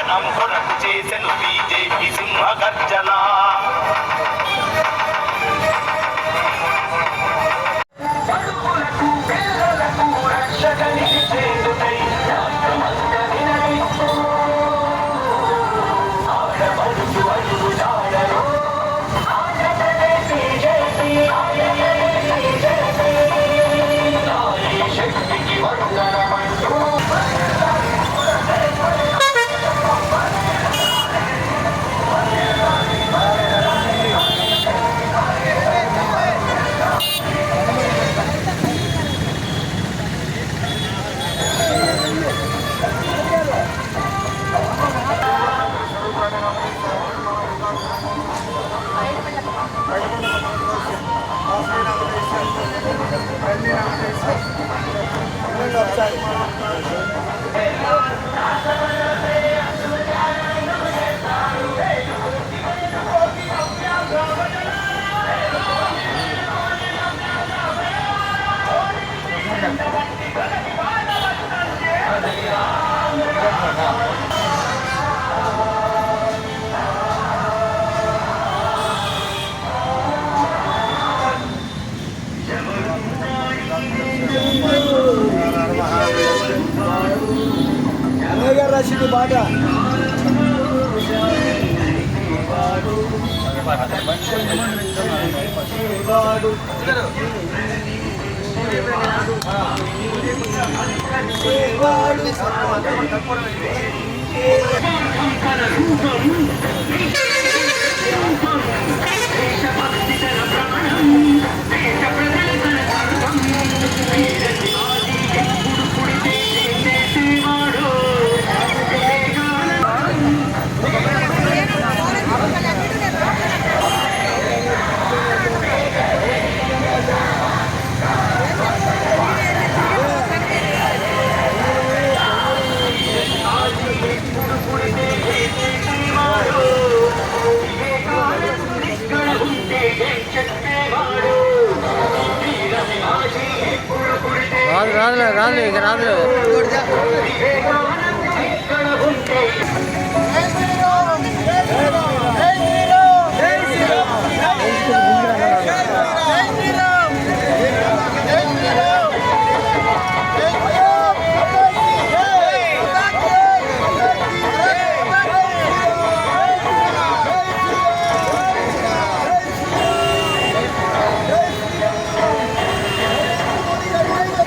జనం కొరకు చేసెను బీజేపీ సింహ గర్జన. రాసింది బాట రాదు ఇక రాదు.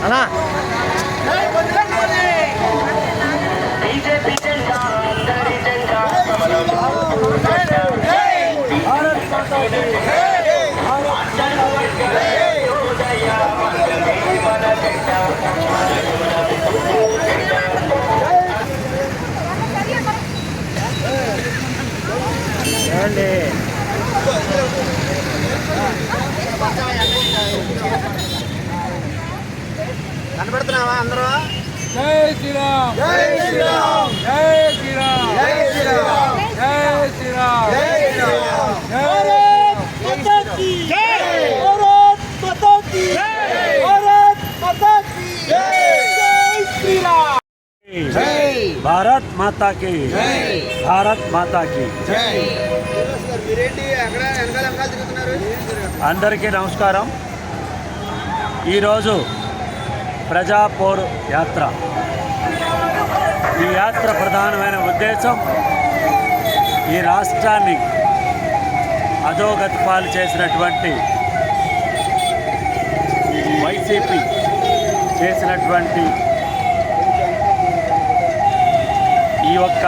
అలా కనబడుతున్నావా అందరూ? జై శ్రీరామ్, జై శ్రీరామ్, జై శ్రీరామ్, జై శ్రీరామ్, జై శ్రీరామ్, జై శ్రీరామ్. భారత్ మాతా కీ జై, భారత్ మాతా కీ జై, భారత్ మాతా కీ జై, జై శ్రీరామ్. జై భారత్ మాతా కీ జై, భారత్ మాతా కీ జై. అందరికీ నమస్కారం. ఈరోజు ప్రజా పోరు యాత్ర. ఈ యాత్ర ప్రధానమైన ఉద్దేశం ఈ రాష్ట్రాన్ని అధోగతి పాలు చేసినటువంటి వైసీపీ చేసినటువంటి ఈ ఒక్క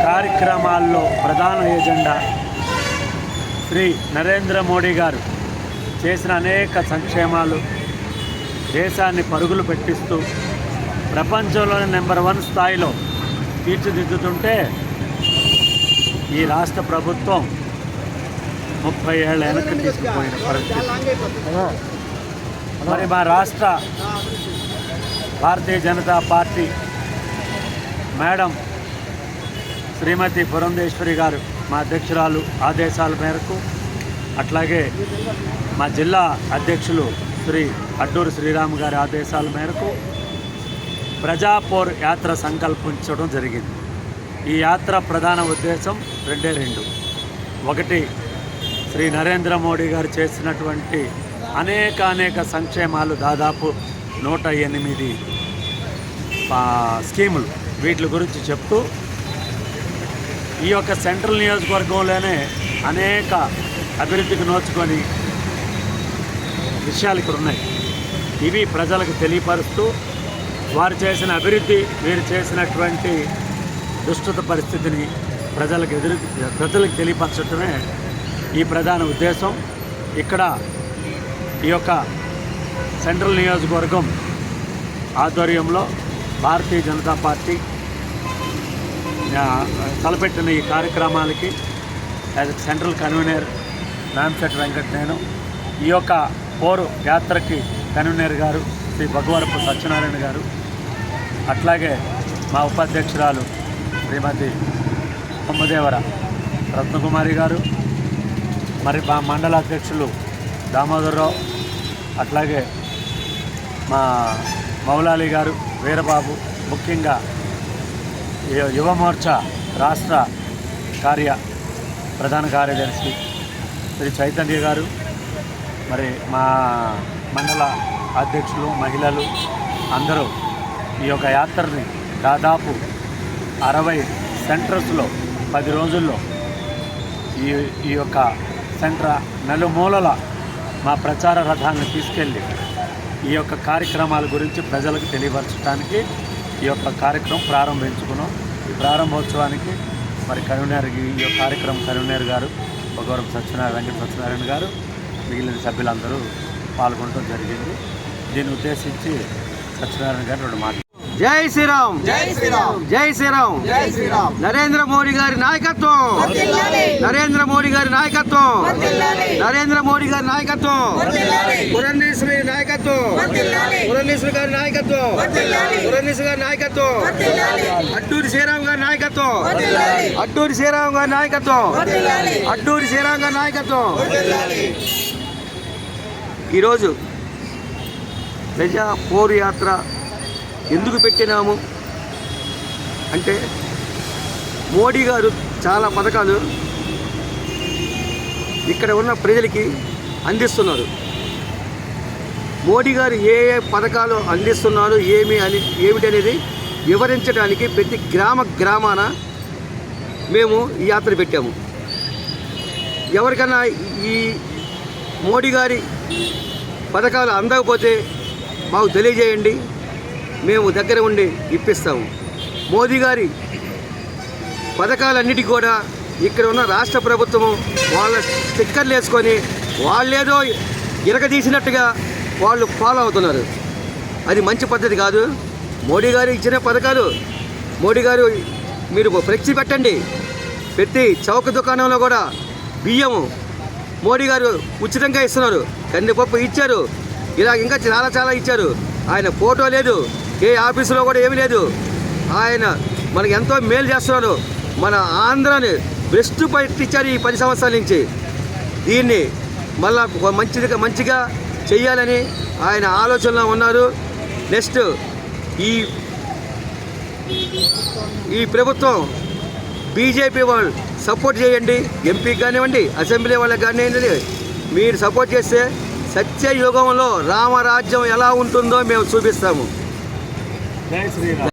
కార్యక్రమాల్లో ప్రధాన ఎజెండా శ్రీ నరేంద్ర మోడీ గారు చేసిన అనేక సంక్షేమాలు దేశాన్ని పరుగులు పెట్టిస్తూ ప్రపంచంలోని నెంబర్ 1 స్థాయిలో తీర్చిదిద్దుతుంటే ఈ రాష్ట్ర ప్రభుత్వం 30 ఏళ్ళ వెనక్కి తీసుకుపోయిన పరిస్థితి. మరి మా రాష్ట్ర భారతీయ జనతా పార్టీ మేడం శ్రీమతి పురంధేశ్వరి గారు మా అధ్యక్షురాలు ఆదేశాల మేరకు, అట్లాగే మా జిల్లా అధ్యక్షులు శ్రీ అడ్డూరు శ్రీరామ్ గారి ఆదేశాల మేరకు ప్రజాపోర్ యాత్ర సంకల్పించడం జరిగింది. ఈ యాత్ర ప్రధాన ఉద్దేశం రెండు. ఒకటి, శ్రీ నరేంద్ర మోడీ గారు చేసినటువంటి అనేక సంక్షేమాలు, దాదాపు 108 స్కీములు, వీటి గురించి చెప్తూ ఈ యొక్క సెంట్రల్ నియోజకవర్గంలోనే అనేక అభివృద్ధికి నోచుకొని విషయాలు ఇక్కడ ఉన్నాయి. ఇవి ప్రజలకు తెలియపరుస్తూ వారు చేసిన అభివృద్ధి, వీరు చేసినటువంటి దుష్ట పరిస్థితిని ప్రజలకు తెలియపరచడమే ఈ ప్రధాన ఉద్దేశం. ఇక్కడ ఈ యొక్క సెంట్రల్ నియోజకవర్గం ఆధ్వర్యంలో భారతీయ జనతా పార్టీ తలపెట్టిన ఈ కార్యక్రమాలకి as central convener Ramasetti Venkat, నేను ఈ యొక్క పోరు యాత్రకి కన్వీనర్ గారు శ్రీ భగవరపు సత్యనారాయణ గారు, అట్లాగే మా ఉపాధ్యక్షురాలు శ్రీమతి కొమ్మదేవర రత్నకుమారి గారు, మరి మా మండల అధ్యక్షులు దామోదరరావు, అట్లాగే మా మౌలాలి గారు, వీరబాబు, ముఖ్యంగా యువమోర్చా రాష్ట్ర ప్రధాన కార్యదర్శి శ్రీ చైతన్య గారు, మరి మా మండల అధ్యక్షులు, మహిళలు అందరూ ఈ యొక్క యాత్రని దాదాపు 60 సెంటర్స్లో 10 రోజుల్లో ఈ యొక్క సెంటర్ నలుమూలల మా ప్రచార రథాన్ని తీసుకెళ్ళి ఈ యొక్క కార్యక్రమాల గురించి ప్రజలకు తెలియపరచడానికి ఈ యొక్క కార్యక్రమం ప్రారంభించుకున్నాం. ఈ ప్రారంభోత్సవానికి మరి ఈ యొక్క కార్యక్రమం కన్వీనర్ గారు భగవరపు వెంకట సత్యనారాయణ గారు, మిగిలిన సభ్యులందరూ పాల్గొనడం జరిగింది. దీన్ని ఉద్దేశించి సత్యనారాయణ గారు 2 మాటలు. జై శ్రీరామ్, జై శ్రీరామ్, జై శ్రీరామ్, జై శ్రీరామ్. నరేంద్ర మోడీ గారి నాయకత్వం, నరేంద్ర మోడీ గారి నాయకత్వం, నరేంద్ర మోడీ గారి నాయకత్వం, పురంధేశ్వరి నాయకత్వం, పురంధేశ్వరి గారి నాయకత్వం, పురంధేశ్వరి గారి నాయకత్వం, అడ్డూరి శ్రీరామ్ గారి నాయకత్వం, అడ్డూరి శ్రీరామ్ గారి నాయకత్వం, అడ్డూరి శ్రీరామ్ గారి నాయకత్వం. ఈరోజు ప్రజా పోరు యాత్ర ఎందుకు పెట్టినాము అంటే, మోడీ గారు చాలా పథకాలు ఇక్కడ ఉన్న ప్రజలకి అందిస్తున్నారు. మోడీ గారు ఏ పథకాలు అందిస్తున్నారు ఏమిటనేది వివరించడానికి ప్రతి గ్రామాన మేము ఈ యాత్ర పెట్టాము. ఎవరికైనా ఈ మోడీ గారి పథకాలు అందకపోతే మాకు తెలియజేయండి, మేము దగ్గర ఉండి ఇప్పిస్తాము. మోదీ గారి పథకాలన్నిటికీ కూడా ఇక్కడ ఉన్న రాష్ట్ర ప్రభుత్వము వాళ్ళ స్టిక్కర్లు వేసుకొని వాళ్ళేదో ఇరగదీసినట్టుగా వాళ్ళు ఫాలో అవుతున్నారు. అది మంచి పద్ధతి కాదు. మోడీ గారు ఇచ్చిన పథకాలు, మోడీ గారు మీరు ఫ్లెక్సీ పెట్టండి, ప్రతి చౌక దుకాణంలో కూడా బియ్యము మోడీ గారు ఉచితంగా ఇస్తున్నారు, కందిపప్పు ఇచ్చారు, ఇలా ఇంకా చాలా ఇచ్చారు. ఆయన ఫోటో లేదు, ఏ ఆఫీసులో కూడా ఏమీ లేదు. ఆయన మనకు ఎంతో మేలు చేస్తున్నారు. మన ఆంధ్రాని బెస్ట్ పట్టించారు ఈ 10 సంవత్సరాల నుంచి. దీన్ని మళ్ళా మంచిగా చెయ్యాలని ఆయన ఆలోచనలో ఉన్నారు. నెక్స్ట్ ఈ ప్రభుత్వం బీజేపీ వాళ్ళు సపోర్ట్ చేయండి, ఎంపీకి కానివ్వండి, అసెంబ్లీ వాళ్ళకి కానివ్వండి. మీరు సపోర్ట్ చేస్తే సత్యయుగంలో రామరాజ్యం ఎలా ఉంటుందో మేము చూపిస్తాము. జై శ్రీరామ్.